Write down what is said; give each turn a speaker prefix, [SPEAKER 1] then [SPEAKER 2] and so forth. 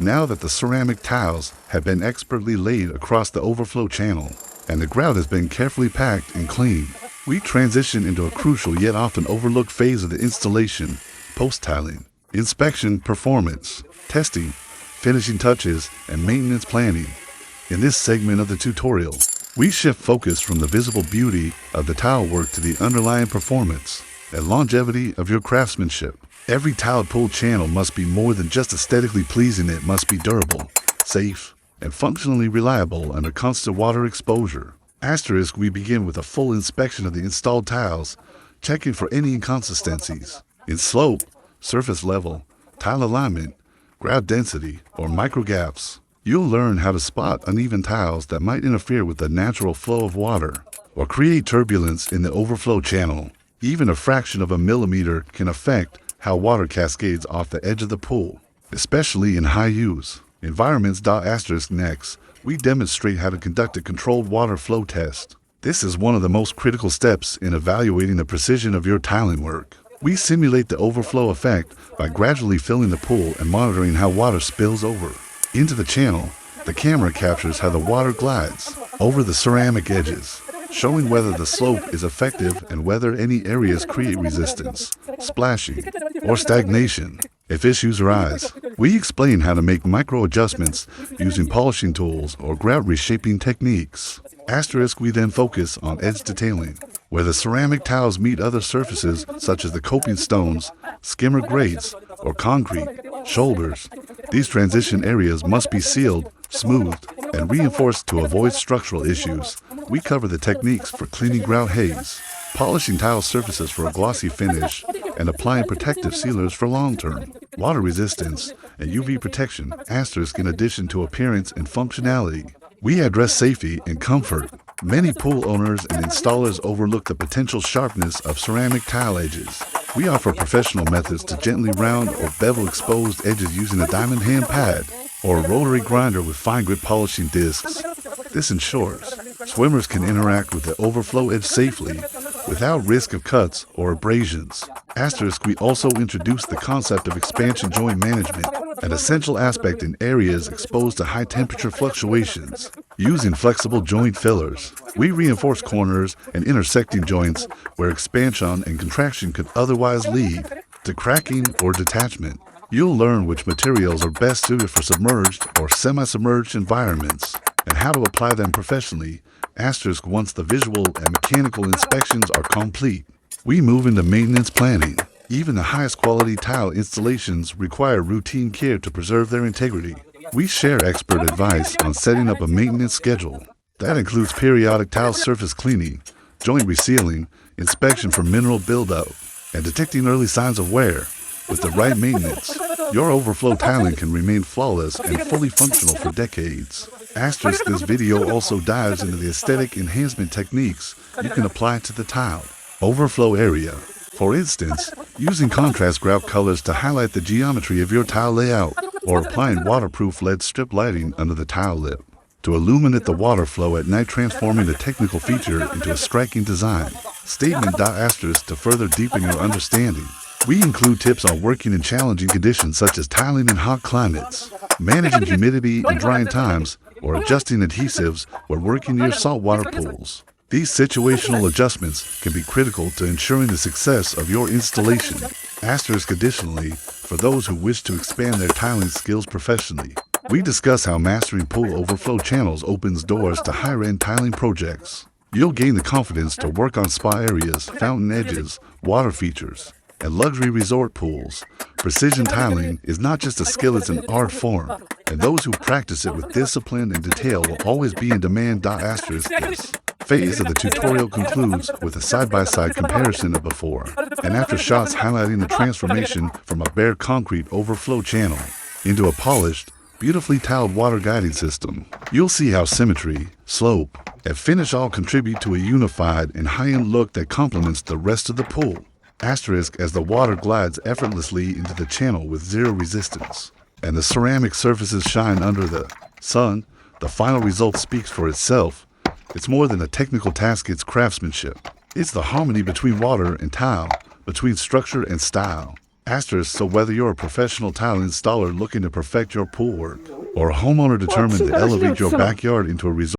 [SPEAKER 1] Now that the ceramic tiles have been expertly laid across the overflow channel and the grout has been carefully packed and cleaned, we transition into a crucial yet often overlooked phase of the installation: post-tiling. Inspection, performance, testing, finishing touches, and maintenance planning. In this segment of the tutorial, we shift focus from the visible beauty of the tile work to the underlying performance and longevity of your craftsmanship. Every tile pull channel must be more than just aesthetically pleasing. It must be durable, safe, and functionally reliable under constant water exposure. We begin with a full inspection of the installed tiles, checking for any inconsistencies in slope, surface level, tile alignment, grout density, or micro gaps. You'll learn how to spot uneven tiles that might interfere with the natural flow of water or create turbulence in the overflow channel. Even a fraction of a millimeter can affect how water cascades off the edge of the pool, especially in high-use environments. Next, we demonstrate how to conduct a controlled water flow test. This is one of the most critical steps in evaluating the precision of your tiling work. We simulate the overflow effect by gradually filling the pool and monitoring how water spills over into the channel. The camera captures how the water glides over the ceramic edges, showing whether the slope is effective and whether any areas create resistance, splashing, or stagnation. If issues arise, we explain how to make micro adjustments using polishing tools or grout reshaping techniques. We then focus on edge detailing, where the ceramic tiles meet other surfaces such as the coping stones, skimmer grates, or concrete shoulders. These transition areas must be sealed, smoothed, and reinforced to avoid structural issues. We cover the techniques for cleaning grout haze, polishing tile surfaces for a glossy finish, and applying protective sealers for long-term water resistance and UV protection. In addition to appearance and functionality, we address safety and comfort. Many pool owners and installers overlook the potential sharpness of ceramic tile edges. We offer professional methods to gently round or bevel exposed edges using a diamond hand pad or a rotary grinder with fine grit polishing discs. This ensures swimmers can interact with the overflow edge safely without risk of cuts or abrasions. We also introduce the concept of expansion joint management, an essential aspect in areas exposed to high temperature fluctuations. Using flexible joint fillers, we reinforce corners and intersecting joints where expansion and contraction could otherwise lead to cracking or detachment. You'll learn which materials are best suited for submerged or semi-submerged environments and how to apply them professionally. Once the visual and mechanical inspections are complete, we move into maintenance planning. Even the highest quality tile installations require routine care to preserve their integrity. We share expert advice on setting up a maintenance schedule. That includes periodic tile surface cleaning, joint resealing, inspection for mineral buildup, and detecting early signs of wear. With the right maintenance, your overflow tiling can remain flawless and fully functional for decades. This video also dives into the aesthetic enhancement techniques you can apply to the tile overflow area. For instance, using contrast grout colors to highlight the geometry of your tile layout, or applying waterproof LED strip lighting under the tile lip to illuminate the water flow at night, transforming a technical feature into a striking design statement. To further deepen your understanding, we include tips on working in challenging conditions such as tiling in hot climates, managing humidity and drying times, or adjusting adhesives when working near saltwater pools. These situational adjustments can be critical to ensuring the success of your installation. Additionally, for those who wish to expand their tiling skills professionally, we discuss how mastering pool overflow channels opens doors to higher-end tiling projects. You'll gain the confidence to work on spa areas, fountain edges, water features, and luxury resort pools. Precision tiling is not just a skill, it's an art form, and those who practice it with discipline and detail will always be in demand. This phase of the tutorial concludes with a side-by-side comparison of before and after shots highlighting the transformation from a bare concrete overflow channel into a polished, beautifully tiled water guiding system. You'll see how symmetry, slope, and finish all contribute to a unified and high-end look that complements the rest of the pool. As the water glides effortlessly into the channel with zero resistance, and the ceramic surfaces shine under the sun, the final result speaks for itself. It's more than a technical task, it's craftsmanship. It's the harmony between water and tile, between structure and style. So whether you're a professional tile installer looking to perfect your pool work, or a homeowner determined to elevate your backyard into a resort